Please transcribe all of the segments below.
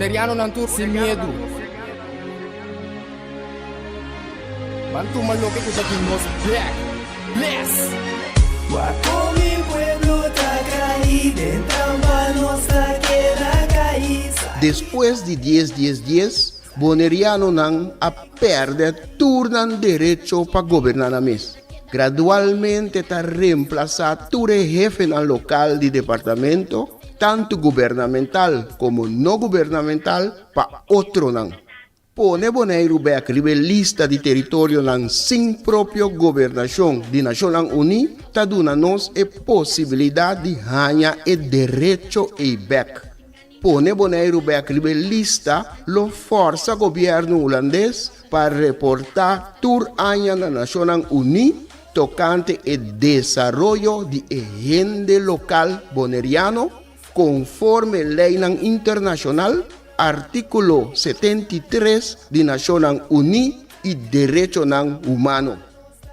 Boneriano não tur sem medo. Mantu maloque que daqui nos black. Bless. Guapo mi pueblo está caído, en nuestra queda caída. Después de 10, Boneriano não a perder turnan derecho para governar na mes. Gradualmente está reemplazado ture jefe na local de departamento, tanto gubernamental como no gubernamental, para outro não. Pone Boneiro back lista de território não sem própria governação de Nações Unidas, está dando nos a possibilidade de ganhar o direito e back. Pone Boneiro back lista lo força governo holandês para reportar tur aña na Nações Unidas tocante o desenvolvimento de agenda local boneriano conforme lei internacional artículo 73 de Nações Unidas e direito humano.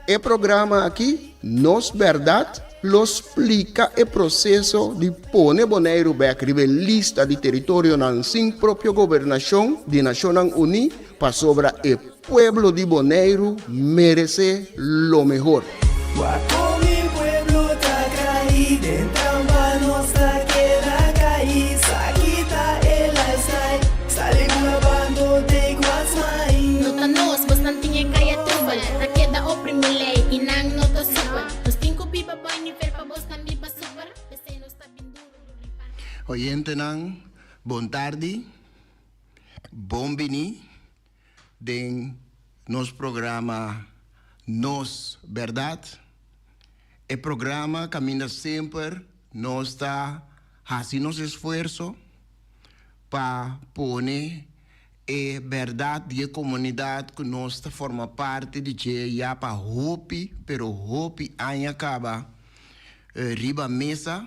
O programa aqui, Nos Verdade, lo explica o processo de pôr Boneiro back lista de território sem própria governação de Nações Unidas para sobre o pueblo de Boneiro merece lo mejor. Guapo mi pueblo está caído, en nuestra queda caída. Quita el lifestyle, sale grabando de Guasmain. Nota nos, bastante kaya tubal. Na queda oprimilay, inang nota super. Nos tinko biba boy ni fel pa boss nan biba super. Bese nos ta binduro. Oyente nang, bon tarde, bom bini, den nos programa Nos Verdade. O programa caminha sempre, nós está fazendo esforço para pôr a verdade de comunidade que nós está forma parte de que já para hope, pero hope ainda acaba riba mesa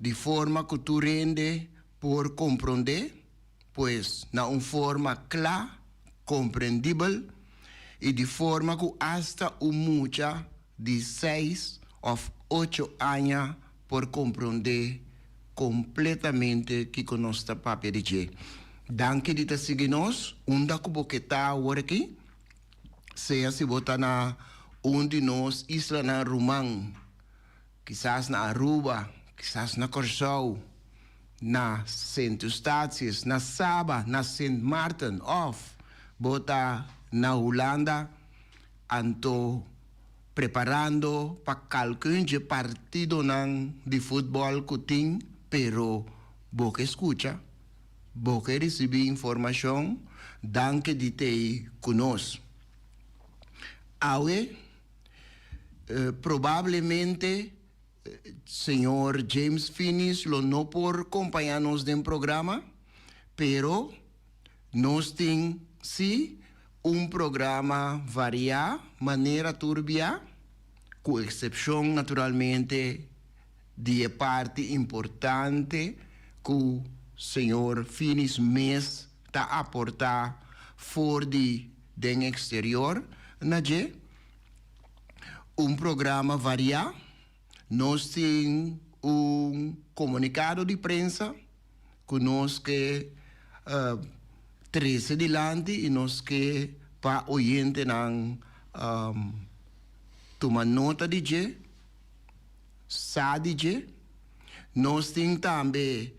de forma que tu rende por compreender, pois na uma forma clara, compreendível e de forma que hasta mucha de 6 ou 8 anos por compreender completamente que conosco papel de que. Danke de te seguir nós, onde que você está aqui, seja se botar na de nós, isla na Rumang, quizás na Aruba, quizás na Curaçao, na Saint Eustatius, na Saba, na Saint Martin, bota na Holanda, anto preparando para qualquer partido de futebol que tem, pero boca escucha, boca recebe informação, danke de te conosco. Awe, provavelmente, senhor James Finis lo não por acompanhar-nos no programa, pero nós temos, sim, programa variado, maneira turbia, com exceção, naturalmente, de parte importante que o senhor Finis Mes está a aportar fora de exterior, naje, programa variado, nós temos comunicado de prensa, conosco que 13 dilante e nós que para oyente não toma nota de je, sabe je, nós temos também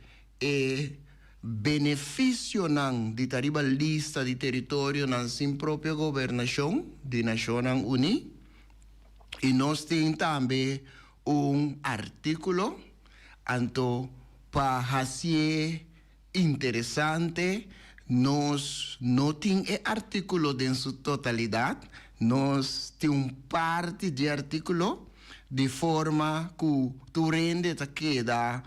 benefício não de tariba lista de território não sem própria governação de Nações Unidas e nós temos também artículo anto para fazer interessante. Nós não temos artículo em sua totalidade, nós temos parte de artículo de forma que tu rende queda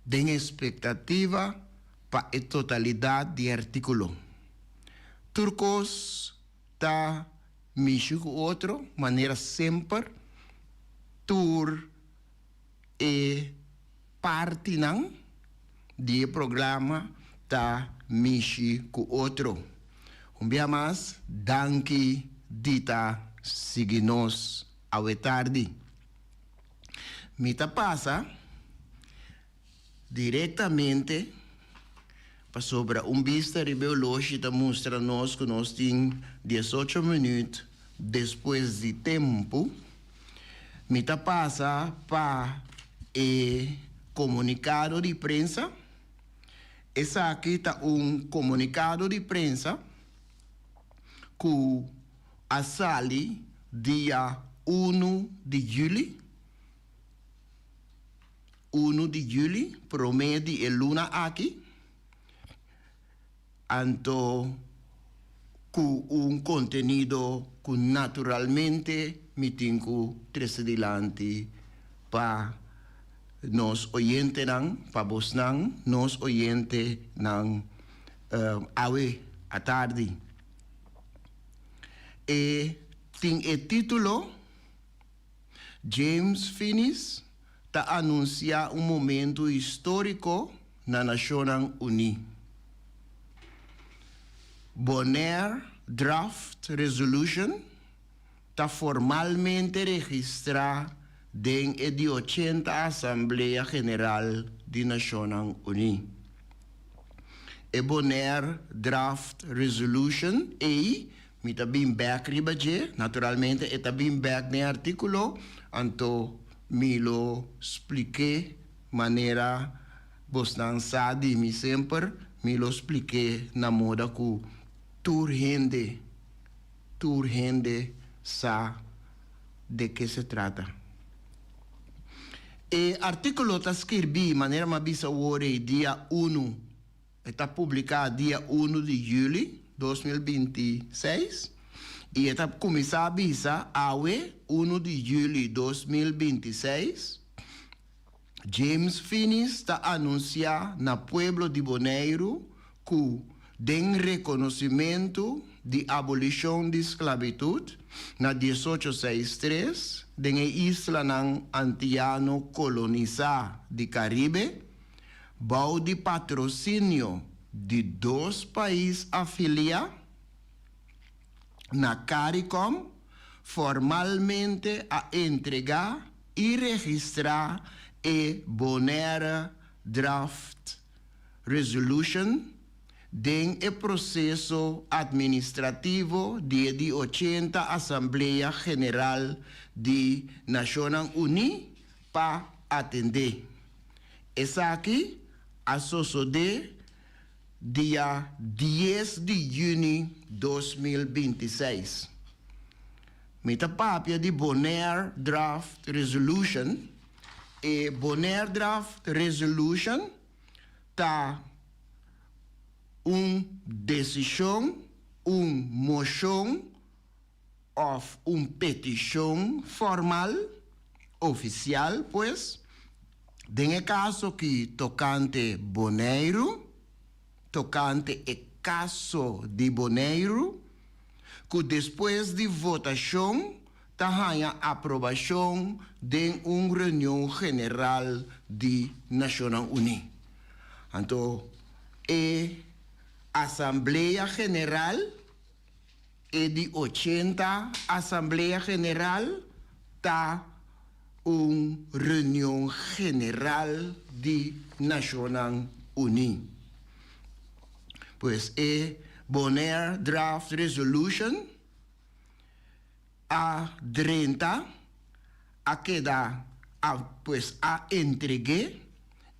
de expectativa para a totalidade de artículo. Turcos está mexendo com outro, maneira sempre, tur e parte não de programa tá mishi com outro. Dia mais, danke dita seguir-nos ao tarde. Mita passa diretamente Sobre vista biológica mostra nos que nós temos 18 minutos depois de tempo. Me passa para comunicado de prensa. Essa aqui está comunicado de prensa que a sali dia 1 de julho. 1 de julho, promete el luna aqui. Anto com contenido que naturalmente me tenho adelante para nos oyentes, para vos, nos oyentes, à tarde. E tem o título, James Finis está anuncia momento histórico na Nações Unidas. Bonaire Draft Resolution está formalmente registrada em a 80ª Assembleia Geral das Nações Unidas. E Bonaire Draft Resolution me também back ribaje, naturalmente e também back no artículo, então me lo expliquei maneira bastante sabe me sempre me lo expliquei na moda que turhende sa de que se trata. E artículo está escrito maneira mais bisa ore dia 1, está publicado dia 1 de julho 2026 e está começar a bisa awe 1 de julho 2026. James Finis está anunciar na pueblo de Bonaire que den reconhecimento de abolição de esclavitud na 1863 den isla ng antiano colonizada de Caribe, bau de patrocínio de 2 países afiliados na CARICOM, formalmente a entregar e registrar e Bonaire Draft Resolution den o processo administrativo de 80ª Assembleia Geral de Nações Unidas para atender. Essa aqui, a de dia 10 de junho de 2026. Mita papia de Bonaire Draft Resolution. E Bonaire Draft Resolution está decisão, moção ou petição formal, oficial, pues, em caso que tocante Bonaire, tocante o caso de Bonaire, que depois de votação, tenha aprovação de reunião geral de Nações Unidas. Então, Assembleia Geral e de 80 Assembleia Geral está reunião geral de Nações Unidas. Pues Bonaire Draft Resolution a 30 a queda a entregue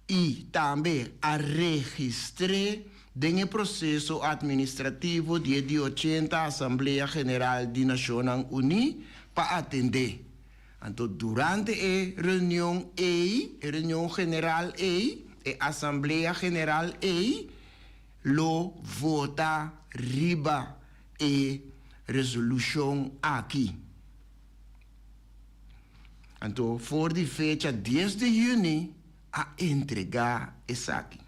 e também a registré no processo administrativo de 80 Assembleia Geral de Nações Unidas para atender. Então, durante a reunião geral e Assembleia Geral lo vota riba e resolução aqui. Então, for de fecha 10 de junho, a entregar essa aqui.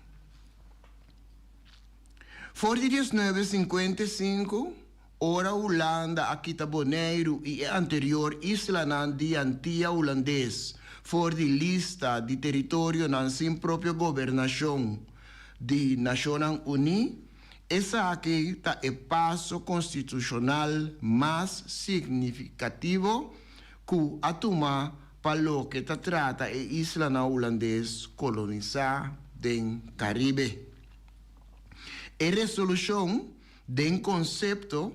For de 1955, ora Holanda, aqui está Bonaire e anterior Isla de Antilha holandês, for de lista de território na sem própria governação de Nações Unidas, essa aqui está o passo constitucional mais significativo que a tomar para o que trata a isla holandês colonizada do Caribe. A resolução de concepto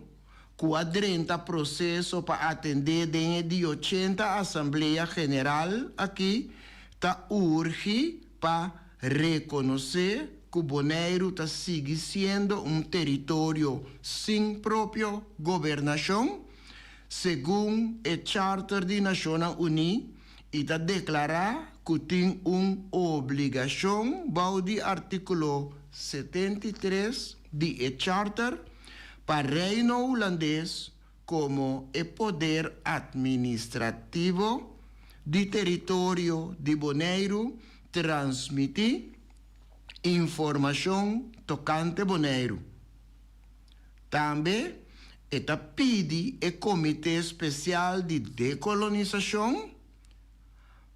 quadrenta processo para atender de 80 Assembleia Geral aqui tá urge para reconhecer que o Bonaire está sigue sendo território sem própria governação, segundo o Charter de Nações Unidas, e está declarar que tem uma obrigação, bao de artículo 73 de Charter, para o Reino Holandês como o poder administrativo de território de Bonaire transmitir informação tocante Bonaire. Também está pede o Comitê Especial de Decolonização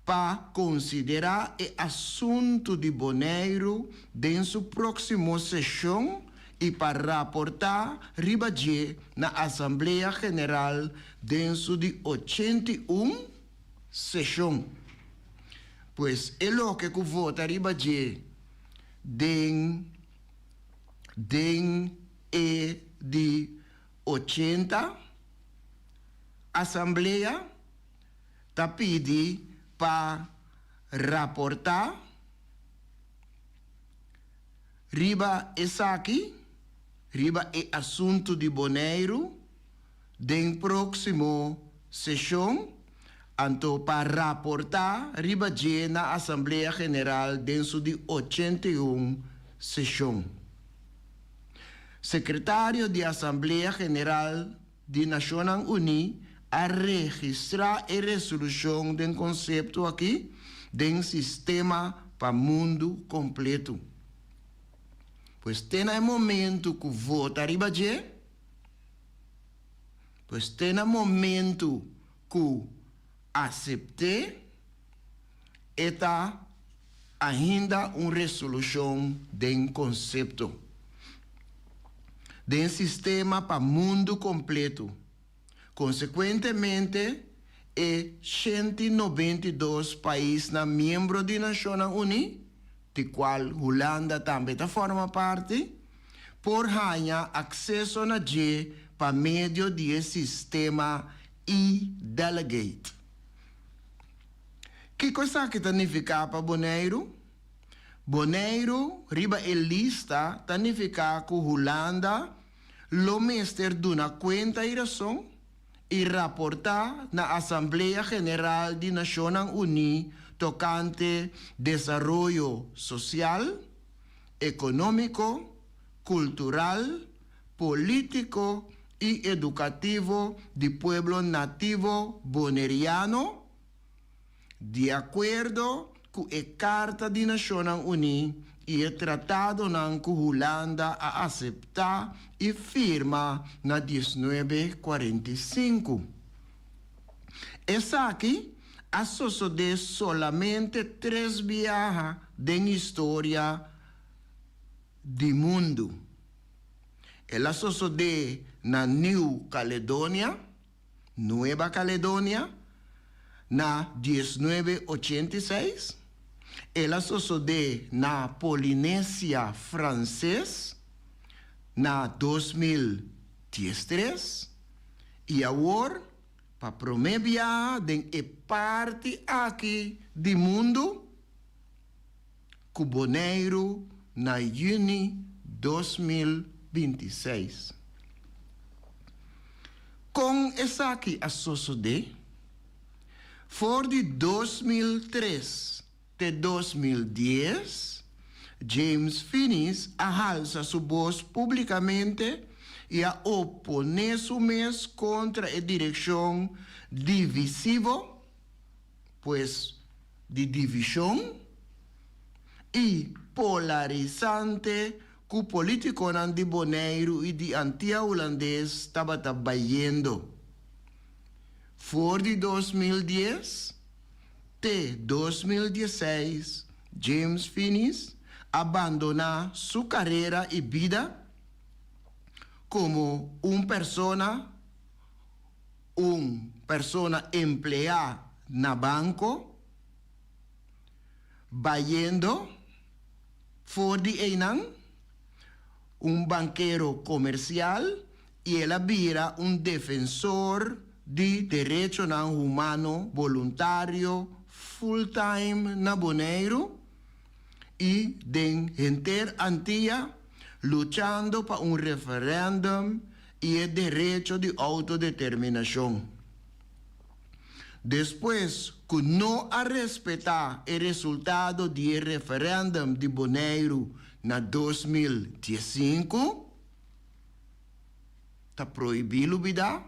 para considerar o assunto de Bonaire em sua próxima sessão e para raportar ribadia na Assembleia Geral dentro de 81 sessão. Pois é o que vota ribadia de 80 Assembleia está pedindo para raportar riba essa aqui, riba é assunto de Bonaire, den próximo sessão, então para raportar riba na Assembleia Geral dentro de 81 sessão. Secretário de Assembleia Geral de Nações Unidas a registrar a resolução do conceito aqui do sistema para o mundo completo. Pois tem um momento que vota ribadia, pois tem um momento que aceitar eta ainda uma resolução do conceito do sistema para o mundo completo. Consequentemente, 192 países membros das Nações Unidas, de qual Holanda também forma parte, por ganhar acesso na G para meio do sistema e-delegate. Que coisa que significa para Bonaire? Bonaire, riba a lista, significa que Holanda lo mestre de uma conta e razão e raportar na Assembleia Geral de Nações Unidas tocante desenvolvimento social, econômico, cultural, político e educativo do povo nativo boneriano, de acordo com a Carta de Nações Unidas e o Tratado que Holanda a aceitar e firma na 1945. Essa aqui associou solamente 3 viagens da história do mundo. Ela associou na Nova Caledônia, na 1986. Ela associou na Polinésia Francesa, na 2013. E agora, para prometer de parte aqui do mundo, que Bonaire na junho 2026. Com essa aqui associada, for de 2003 até 2010, James Finis alça sua voz publicamente e a opor-se mesmo contra a direção divisiva, pois de divisão, e polarizante que o político de Bonaire e de Antilles holandês estava trabalhando. For de 2010 até 2016, James Finis abandonou sua carreira e vida como persona empleada na banco, vayendo for de Einan, un banquero comercial y él era un defensor de derechos humanos voluntario full-time na Bonaire y de gente antilla luchando para un referéndum y el derecho de autodeterminación. Después que no ha respetado el resultado del referéndum de Bonaire en 2015, está prohibido vida.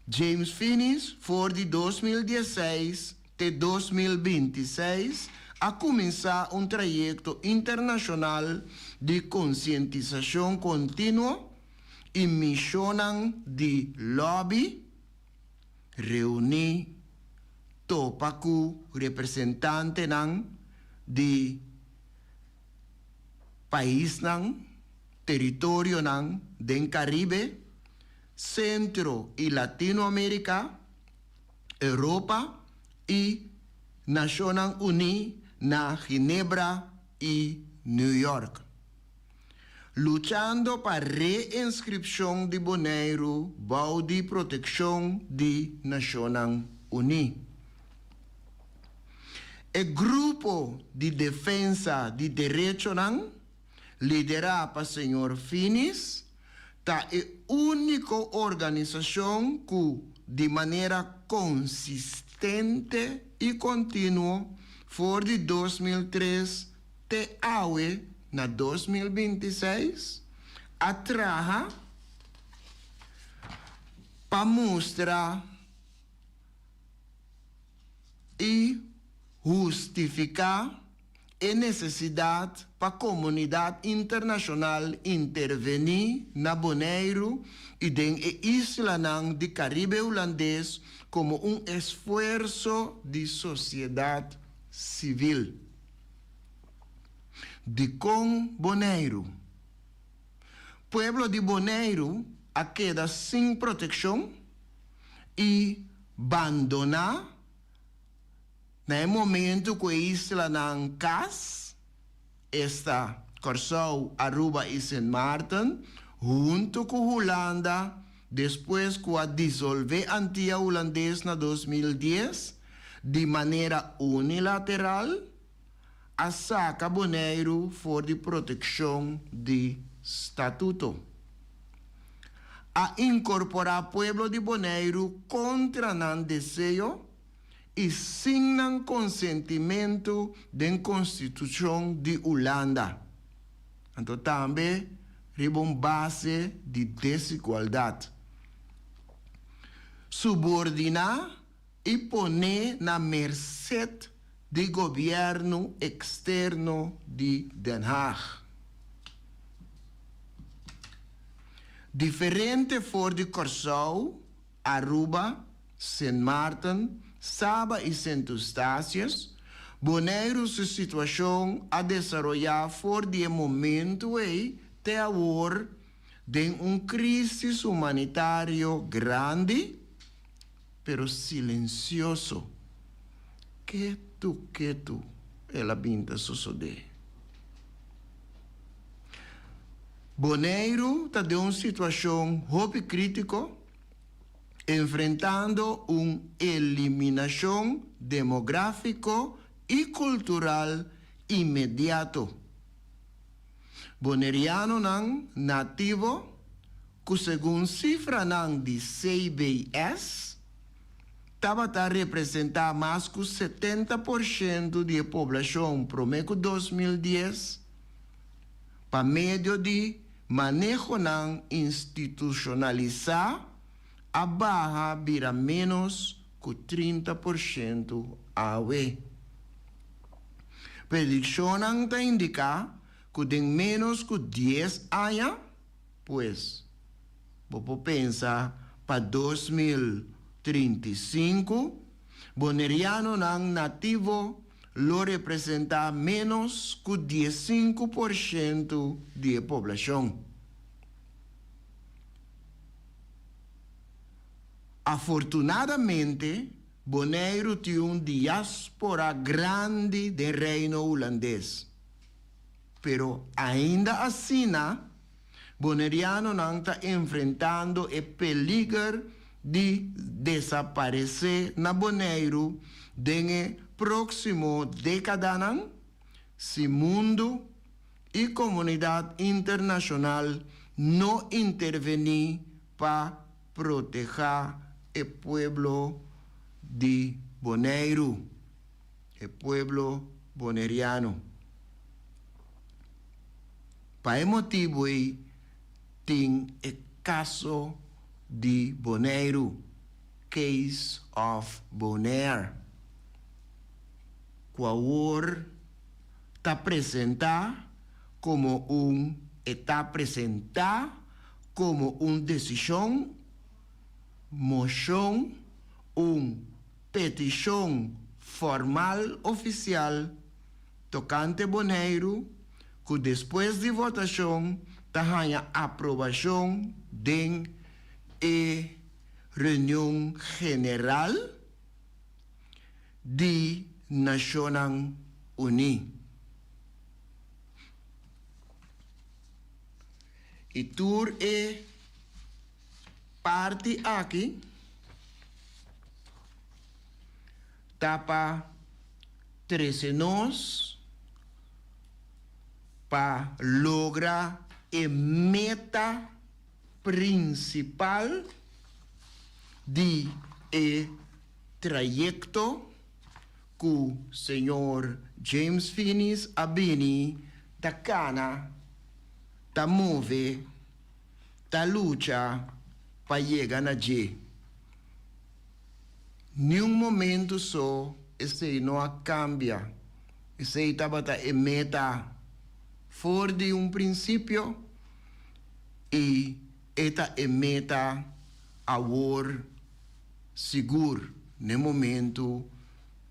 James Finis, voor de 2016 de 2026, a comenzar un trayecto internacional de concientización continua y misión de lobby, reunir topaku representante de país territorio del Caribe, Centro y Latinoamérica, Europa y Naciones Unidas na Ginebra y New York. Luchando para reinscripción de Bonaire, bajo de protección de Naciones Unidas. El grupo de defensa de derechos liderado por el señor Finis, es la única organización que de manera consistente y continua por de 2003 te awe na 2026 atraja para mostrar y justificar a necessidade para a comunidade internacional intervenir na Bonaire e den isla de Caribe holandês como esforço de sociedade civil. De com Bonaire. Pueblo de Bonaire a queda sem proteção e abandonar no momento que a isla não cas está Curaçao, Aruba e Sint Maarten, junto com Holanda, depois que a dissolver a Antilha holandesa na 2010, de maneira unilateral, a saca Bonaire for de proteção de estatuto. A incorporar pueblo de Bonaire contra não desejo e sem consentimento da Constituição de Holanda. Então, também, uma base de desigualdade. Subordinar e poner na mercê do governo externo de Den Haag. Diferente for de Curaçao, Aruba, Sint Maarten, Saba e Sint Eustáquio, Bonaire sua situação a desenvolver for de momento até agora de crise humanitário grande, pero silencioso. Quieto, ela pinta suceder. Bonaire está de uma situação muito crítica, enfrentando uma eliminação demográfica e cultural imediato. Bonaireano nativo, que segundo cifra de CBS, estava a representar mais que 70% da população promedio 2010, para meio de manejo institucionalizar, a barra vira menos que 30% AUE. Predição está indicar que tem menos que 10 anos, pois, vou pensar para 2035, bonaireano nativo lo representa menos que 15% da população. Afortunadamente, Bonaire tem uma diáspora grande do reino holandês. Pero ainda assim, Boneriano não está enfrentando o peligro de desaparecer na Bonaire no próximo década, se mundo e comunidade internacional não intervenir para proteger o pueblo de Bonaire, o pueblo boneriano. Para esse motivo, tem o caso de Bonaire, Case of Bonaire, qual está apresentar como uma decisão, moção, petição formal oficial tocante Bonaire, que depois de votação tenha aprovação de reunião geral de Nações Unidas. E tur é parte aqui tapa 13 nós para lograr a meta principal de trayecto que o senhor James Finis Abini da cana ta move ta luta para chegar na G. Nenhum momento só esse não cambia. Esse estava a meta for de princípio e esta é meta agora seguro no momento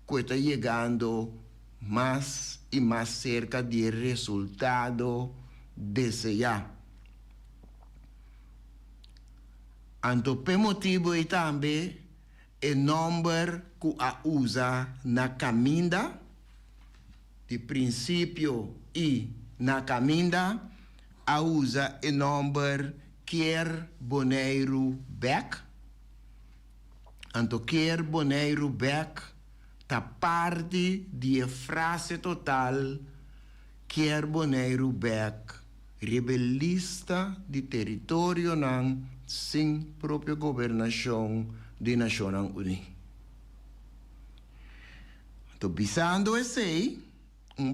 que está chegando mais e mais cerca do resultado desejado. Então, por motivo e também o número que a usa na caminda de princípio e na caminda a usa o número quer Bonaire back. Então, quer Bonaire back tá parte de frase total quer Bonaire back rebelista de território não sem própria governação de Nações Unidas. Então, visando esse,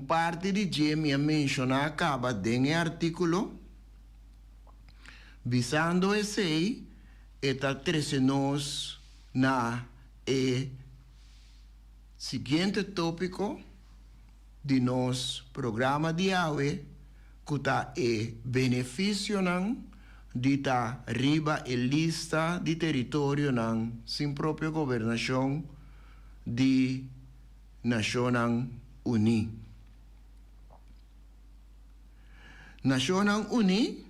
parte de que me mencionar acaba dentro do artículo, visando esse, está trazendo-nos na seguinte tópico de nosso programa de hoje, que está benefício de estar riba a lista de território sem própria governação de Nações Unidas. Nações Unidas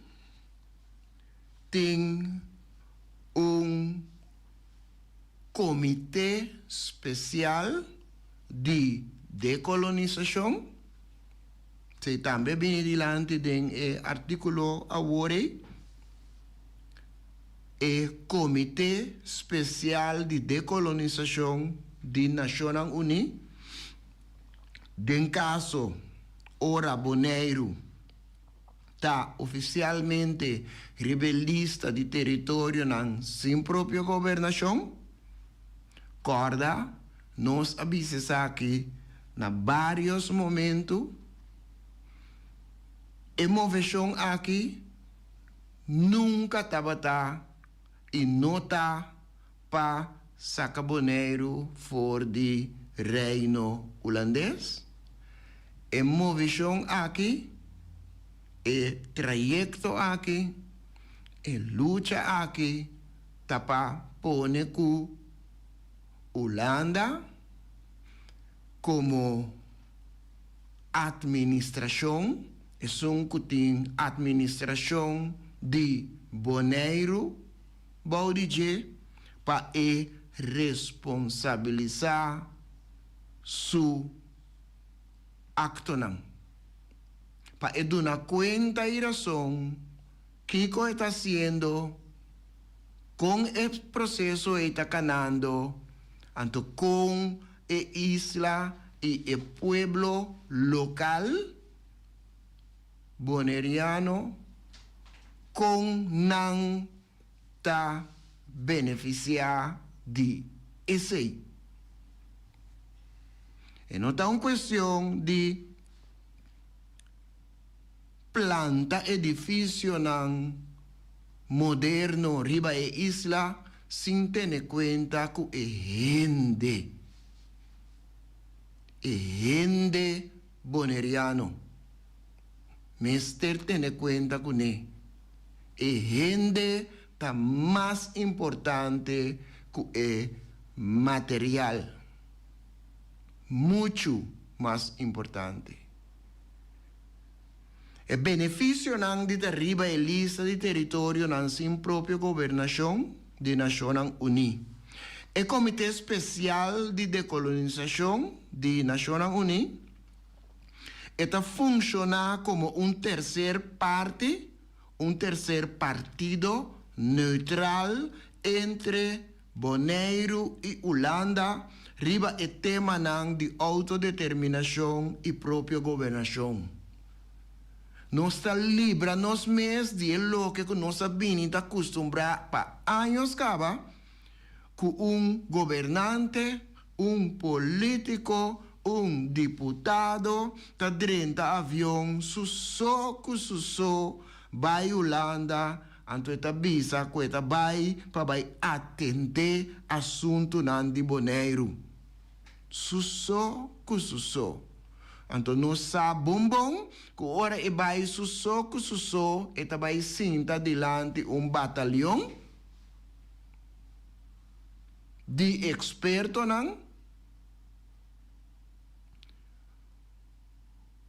tem comitê especial de decolonização. Se também vem adiante do artículo agora, comitê especial de decolonização de Nações Unidas. Em caso, ora Bonaire está oficialmente rebelista de território sem própria governação, corda, nós avisamos aqui, na vários momentos, a movição aqui nunca estava e não está para sacar Bonaire fora de reino holandês. A movição aqui, o trayecto aqui, a luta aqui, está para pôr que Holanda como administração, que tem administração de Bonaire, pode para responsabilizar su acto para dar cuenta y razón Kiko está haciendo con el proceso está ganando tanto con la isla y el pueblo local boneriano con nan ta beneficiar de ese. E não está uma questão de planta edifício não moderno riba e isla sem ter conta com gente boneriano. Mister ter conta com ele. Gente está mais importante que o material. Muito mais importante. O benefício não de arriba a lista de território não sem própria governação de Nações Unidas. O Comitê Especial de Decolonização de Nações Unidas está funcionando como terceiro partido neutral entre Bonaire e Holanda, riba o tema de autodeterminação e própria governação. Nós está livre, nós mesmos de lo que nós sabemos acostumbrados para anos caba, com governante, político, deputado, está dentro do avião, vai Holanda, anto eta bisa ko eta vai para atender assunto nan di Bonaire. Susso. Anto no sa bombom, ko ora e vai susso, eta vai sinta dilante batalhão de experto nan,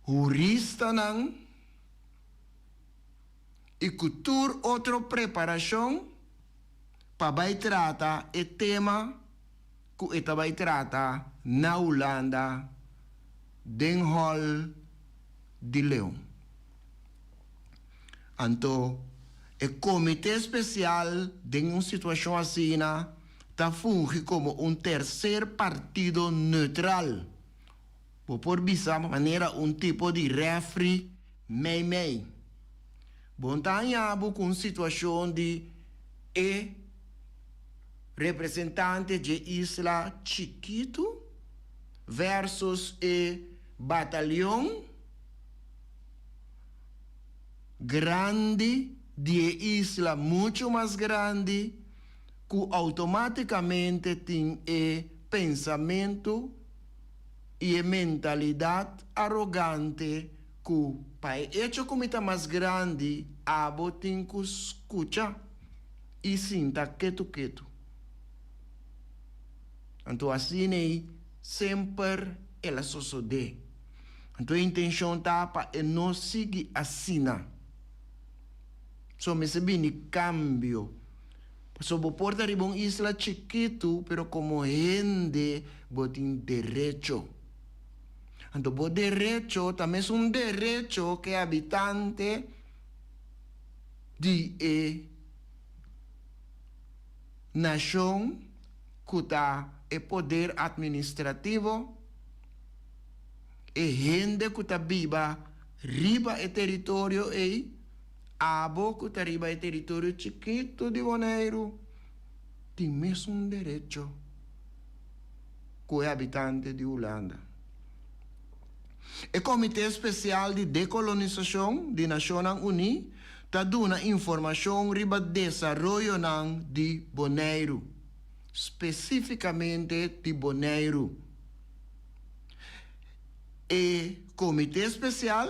jurista nan, e cultura outra preparação para vai tratar o tema que eta vai tratar na Holanda den hall de Leão. Então, o comitê especial de uma situação assim está funge como terceiro partido neutral. Por essa maneira tipo de refri meio. Bom, com uma situação de representante de isla chiquito versus batalhão grande de isla muito mais grande que automaticamente tem pensamento e mentalidade arrogante que para hecho como está mais grande, abo tem que escutar e sinta quieto. Então assim sempre ela sucede. Então a intenção está para não seguir assim. Só me se bem cambio. So porta de uma isla chiquito, pero como gente botin derecho. Então, o direito também é direito que habitante de nação que está poder administrativo e gente que está viva riba o território abo que está riba o território chiquito de Bonaire tem mesmo direito que o habitante de Holanda. O Comitê Especial de Decolonização de Nações Unidas está dando informação sobre o desenvolvimento de Bonaire, especificamente de Bonaire. O Comitê Especial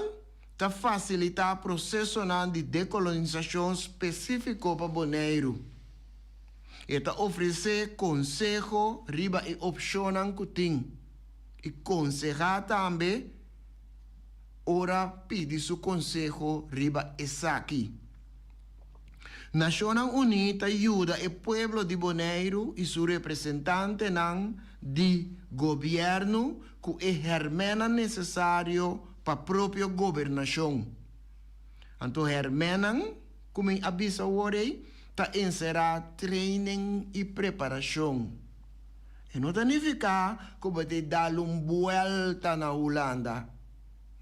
está facilitando o processo de decolonização específico para Bonaire. Está oferecendo conselho riba e opção que tem. E aconselhar também ora pede seu conselho riba essa aqui. Nações Unidas ajuda o povo de Bonaire e seu representante de governo que é necessário para própria governação. Então, hermenan, como avisa orei, tá encerrar training e preparação. E não significa que você dá uma volta na Holanda.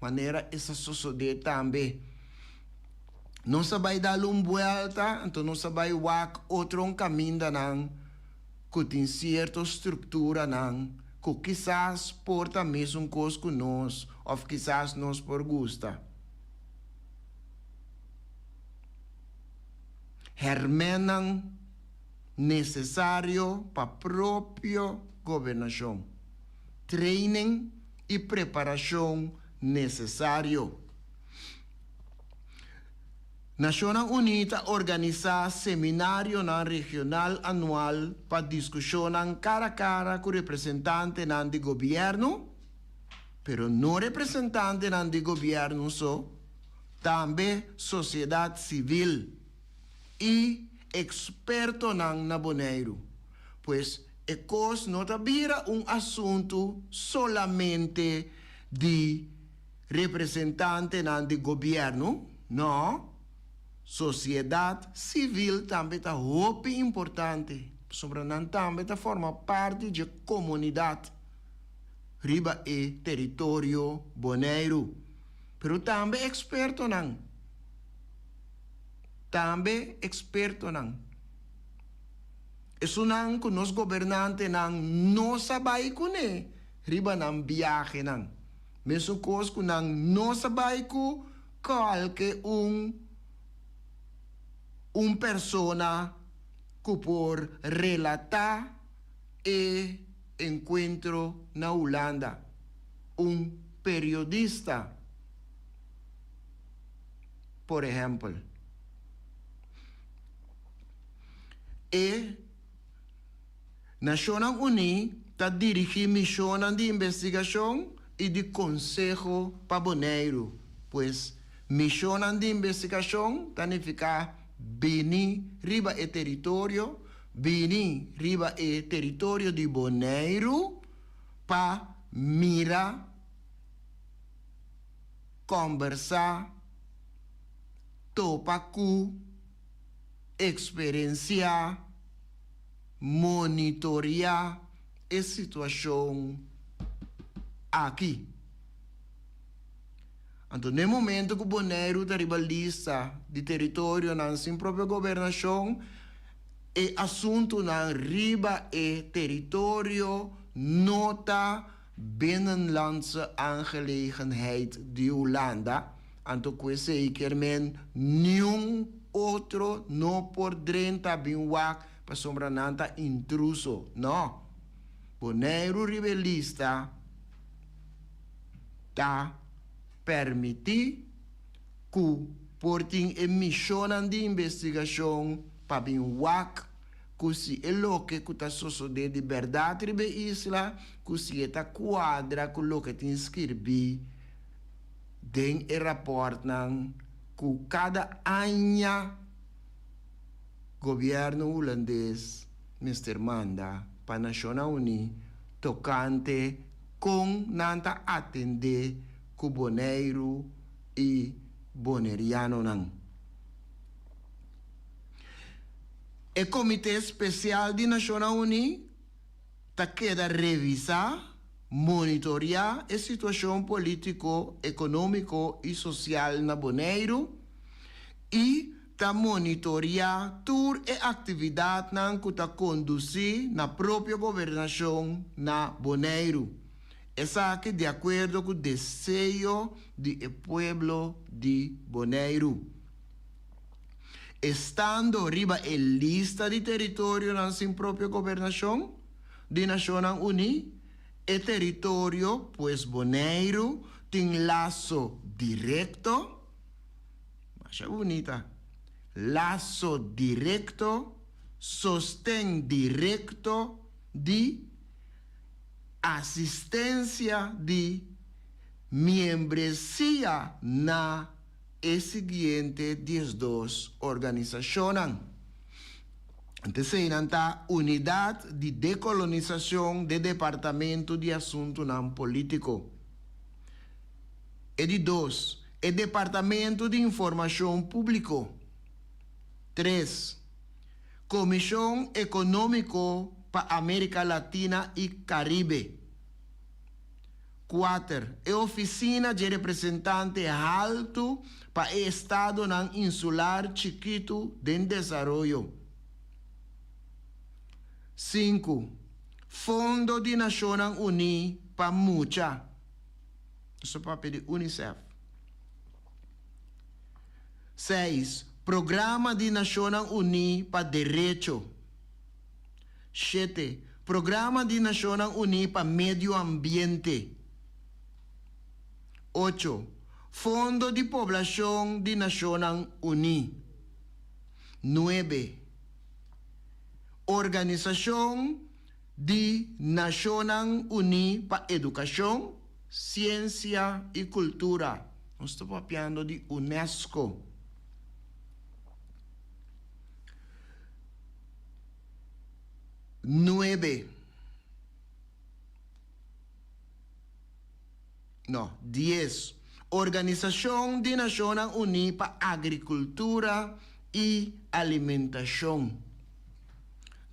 Maneira essa sociedade também. Não se vai dar uma volta, então não se vai walk outro caminho que tem certa estrutura que quizás porta mesmo coisa que nós, ou quizás nós por gusta. Hermenan necessário para a própria governação. Training e preparação necessário. Nações Unidas organiza seminário regional anual para discussão cara a cara com representantes do governo, pero não representantes do governo só, também sociedade civil e experto na Bonaire, pois ECOS não vira assunto solamente de representante do governo, não. Sociedade civil também está muito importante, sobretudo também forma parte da comunidade, riba e território Bonaire, pero também experto também experto Isso não que nos governantes não sabem que riba não viaje mesmo coisa que não sabem que qualquer persona que por relatar e encontro na Holanda, periodista, por exemplo. E Nações Unidas está dirigindo missões de investigação e de consejo para Bonaire, pois missões de investigação significa beni riba e território de Bonaire para mirar, conversar, topacu, experienciar, monitorear a situação aqui. Então, no momento que o Bonaire está ribalista de território na sua própria governação, e assunto na riba e território nota binnenlandse aangelegenheid de Holanda. Então, que zeker men nenhum outro não podrá bin wak para sombrananta intruso. Não. Bonaire rebelista tá permitir que portem emissão de investigação para bin wak que se é o que está sucedendo de verdade na isla, que se está quadra com o que tem escrevi den e rapport que cada ano governo holandês Mr. Manda para Nações Unidas tocante com nanta atender com Bonaire e boneriano O Comitê Especial de Nações Unidas está queda revisar, monitorear a situação político, econômico e social na Bonaire e está monitorear toda a atividade que está conduzir na própria governação na Bonaire. Essa aqui de acordo com o desejo do povo de Bonaire. Estando arriba a lista de território na sua própria governação de Nações Unidas, o território, pois Bonaire, tem laço direto, mas é bonita, laço direto, sostém direto de assistência de membresia na seguinte 12 organizações. Antecedem a Unidade de Decolonização do Departamento de Assuntos Políticos. E de 2, o Departamento de Informação Público. 3, Comissão Econômica para América Latina e Caribe. 4, é Oficina de Representante Alto para o Estado Insular Chiquito de Desenvolvimento. 5, Fundo de Nações Unidas para Mucha. Isso para pedir UNICEF. 6, Programa de Nações Unidas para Direito. 7, Programa de Nações Unidas para Medio Ambiente. 8, Fundo de Poblação de Nações Unidas. 9, Organização de Nações Unidas para Educação, Ciência e Cultura. Nós estamos falando de UNESCO. 10. Organização de Nações Unidas para Agricultura e Alimentação.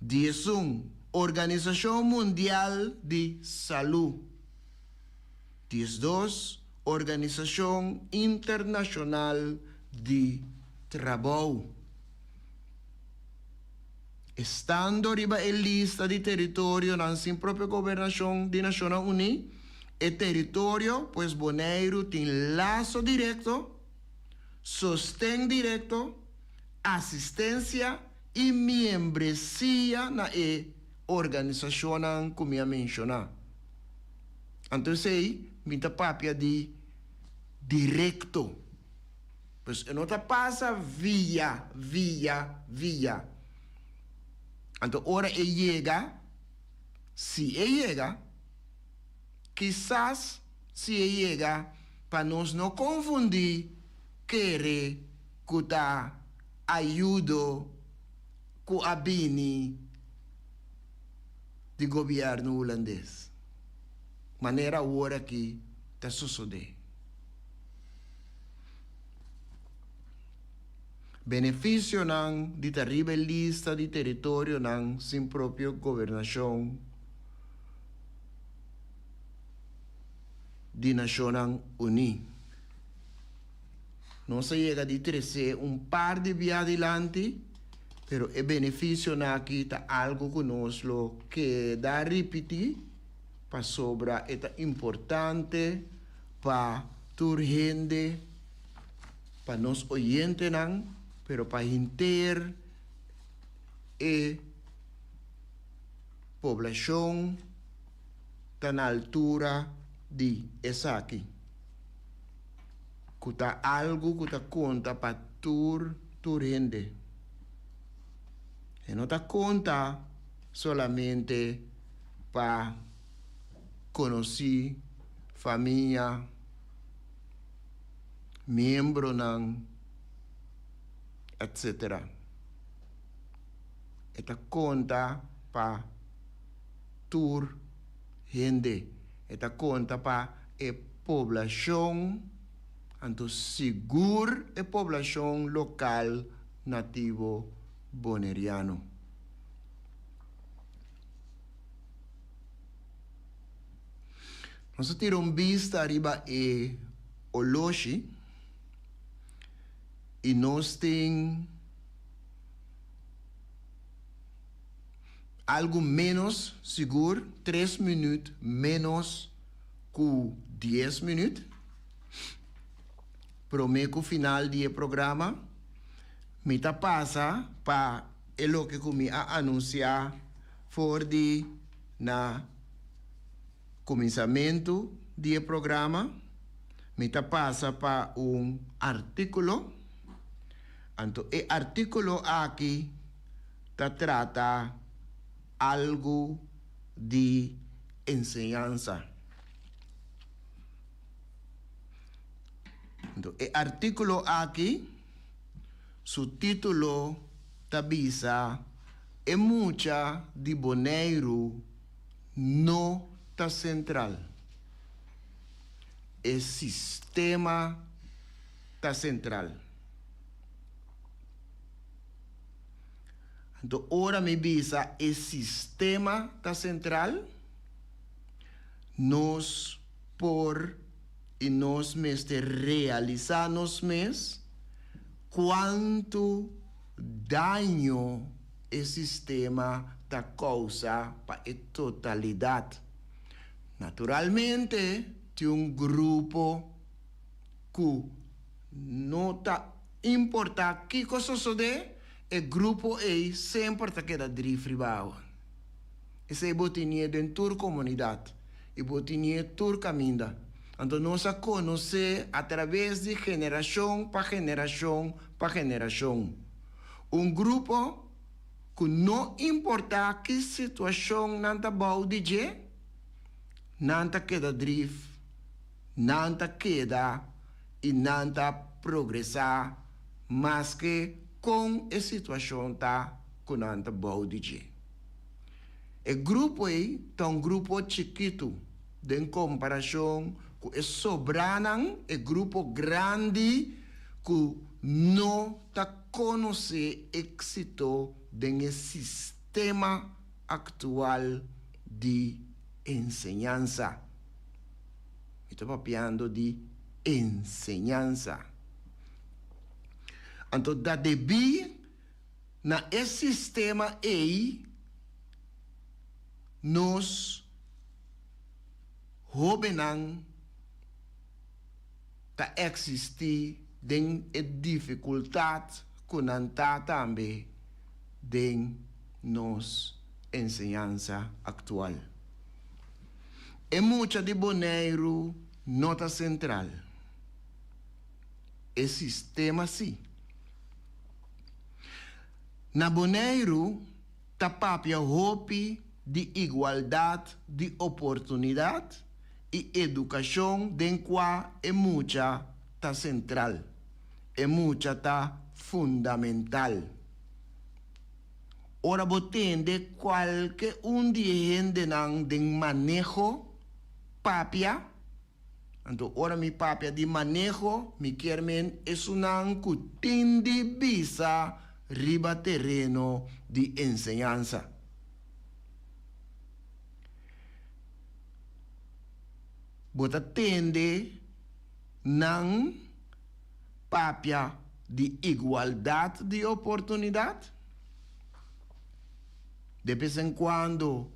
11. Organização Mundial de Saúde. 12. Organização Internacional de Trabalho. Estando arriba a lista de território na sin própria governação de Nações Unidas, o território, pues Bonaire tem laço direto, sostém direto, assistência e membresia na organização como eu mencionei. Então, sei, minha papia de direto. Pues não passa via. Então, ora chega, se chega, quizás se chega, para nós não confundir, querer que tá ajuda com a bini do governo holandês. Maneira agora que está sucedendo. Benefício de terrível lista de território sem própria governação de Nações Unidas. Não se chega de trazer par de via adelante, pero o benefício aqui está algo que nós que dá repetir para sobra é importante para toda gente, para nós oyentes, pero para inter e população está na altura de essa aqui. Que está algo que está conta para toda gente. E não está conta solamente para conhecer família, membro etc. Esta conta para toda gente. Esta conta para a população, então seguro a população local nativo boneriano. Nós tiramos vista arriba e Oloshi e nós temos algo menos seguro, 3 minutos menos que 10 minutos. Prometo final do programa, me passa para o que eu anunciar for de na começamento do programa, me passa para artículo. Então, o artículo aqui trata algo de enseñanza. Então, o artículo aqui, su título avisa, é mucha de Bonaire no está central. o sistema está central. Então, ora me bisa o sistema está central, nós por e nós mesmos realizar nós mesmos quanto dano o sistema está causa para a totalidade. Naturalmente, tem grupo que não está importa que coisa sucede, o grupo sempre está queda drifribao. Esse é botinha dentro da comunidade, e botinha tur caminha. Então nós conhecemos através de geração para geração para geração. Grupo que não importa que situação não está boa de je, não está queda drift, não está queda e não está progressar, mas que com a situação está com não está boa de je. O grupo aí está grupo chiquito, em comparação com o sobrano, o grupo grande que não está conhecendo êxito do sistema atual de enseñanza. Estou falando de enseñanza. Então, da debi na esse sistema aí, nós jovens tá existir den a dificuldade que não tá também den nos enseñanza atual. É muita de Bonaire nota central. É sistema sim. Na Bonaire tá papia hope de igualdade de oportunidade e educação den qua é muita tá central, é muita tá fundamental. Ora botende qualquer dia gente não den manejo papia, então ora mi papia de manejo mi quermen é um que tende bisa riba terreno de enseñanza. Bota tende não papia de igualdade de oportunidade. De vez em quando,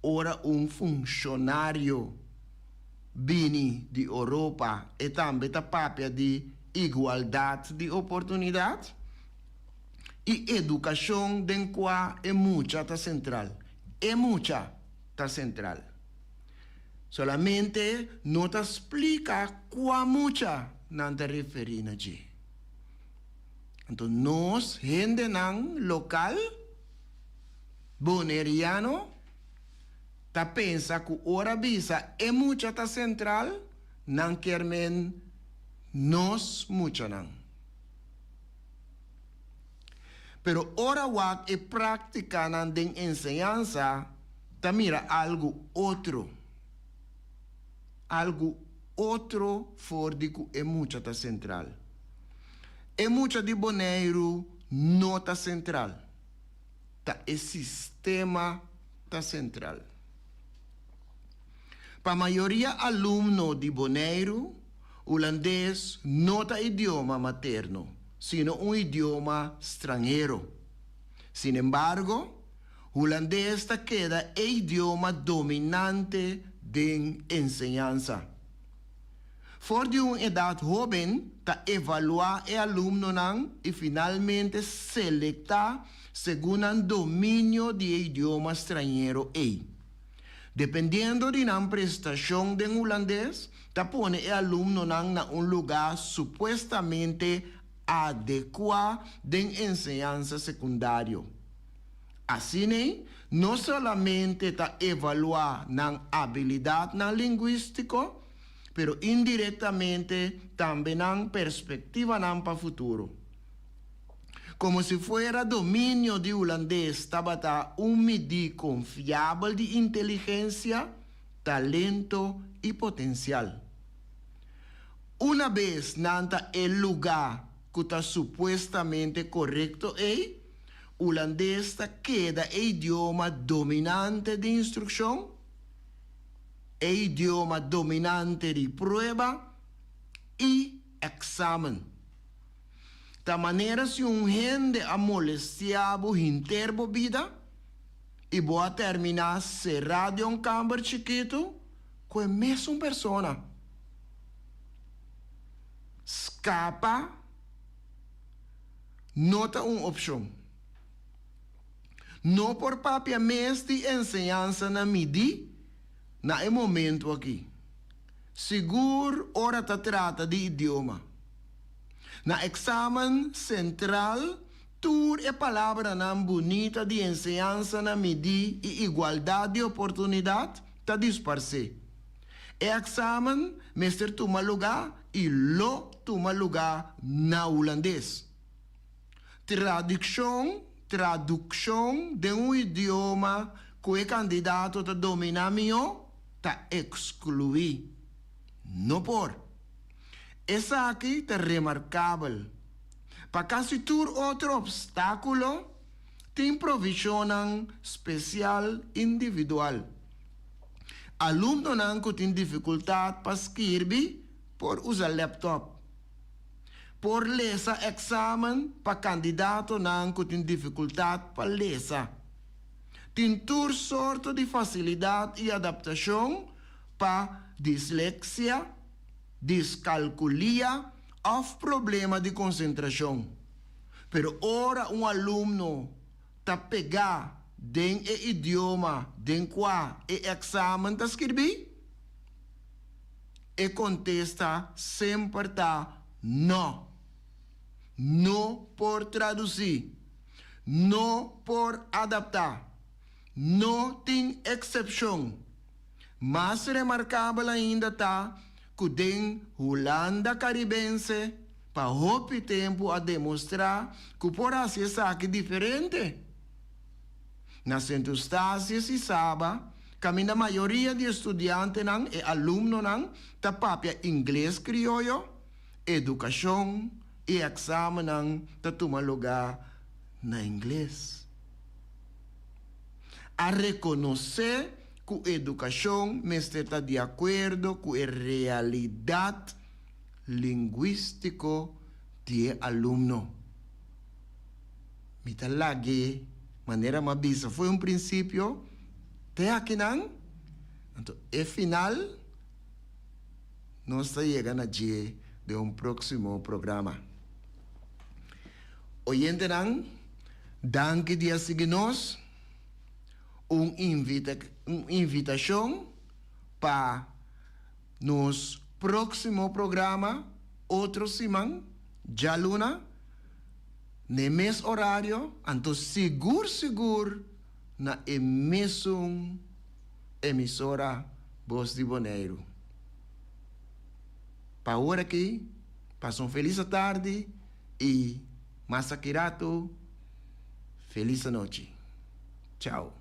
ora funcionário vini de Europa e também tá papia de igualdade de oportunidade. E educação den qua é muita tá central. É muita tá central. Solamente não te explica qual muita não te refere a ti. Então, nós, gente não local, boneriano, ta pensa que ora bisa é muita ta central, não quer men nós muita não. Pero ora wak e prática nan den enseñanza, ta mira algo outro. Algo outro for de que é muita ta central. É muita de Bonaire nota central. Ta é sistema ta central. Para a maioria aluno de Bonaire, holandês não é idioma materno, sino idioma estrangeiro. Sin embargo, holandês queda é idioma dominante de enseñanza. For de uma idade jovem, evaluar o aluno e finalmente selectar segundo o domínio de idioma estrangeiro. Dependendo de la prestação de holandês, pone o aluno na lugar supuestamente adequado de enseñanza secundário. Assim, não somente evaluar na habilidade linguística, pero indiretamente também na perspectiva para o futuro. Como se fuera domínio de holandês, estava medida confiável de inteligência, talento e potencial. Una vez nanta el lugar que está supuestamente correcto, holandês queda el idioma dominante de instrucción, el idioma dominante de prueba y examen. De maneira se gente a molestiabo interbo vida e boa terminar cerrado em câmara chiquito com a mesma persona. Escapa nota uma opção. Não por papia mês de ensinança na midi, na momento aqui. Seguro, ora ta trata de idioma. Na examen central, tur é palavra não bonita de ensinança na midi e igualdade de oportunidade ta disparse. É examen, mestre toma lugar e lo toma lugar na holandês. Tradução de idioma que o candidato ta domina melhor, ta excluir. Não por. Essa aqui é remarcável. Para caso tur outro obstáculo, tem provisão especial individual. Aluno não que tem dificuldade para escrever por usar laptop. Por ler exame para candidato não que tem dificuldade para ler. Tem tur sorte de facilidade e adaptação para dislexia, descalculia ou problema de concentração. Pero ora aluno ta pegar den idioma den qua examen ta escrever e contesta sempre ta no. No por traduzir, no por adaptar, no tem excepção. Mas remarcável ainda tá que den Holanda caribense para houve tempo a demonstrar que por assim é diferente. Nas circunstâncias se sabe que a maioria de estudantes e alunos tá papia inglês crioulo, educação e exame tá toma lugar na inglês. A reconhecer que a educação está de acordo com a realidade linguística do aluno. Mita lagi, maneira mabisa, foi princípio, até aqui não, então, e final, nós chegamos a dia de próximo programa. Oyente não, danke dia seguinos, invitação para nos próximo programa, outro semana, já luna, no mesmo horário, então seguro, na mesma emissora Voz de Bonaire. Para agora aqui, passam feliz tarde e Masakirato, feliz noite. Tchau.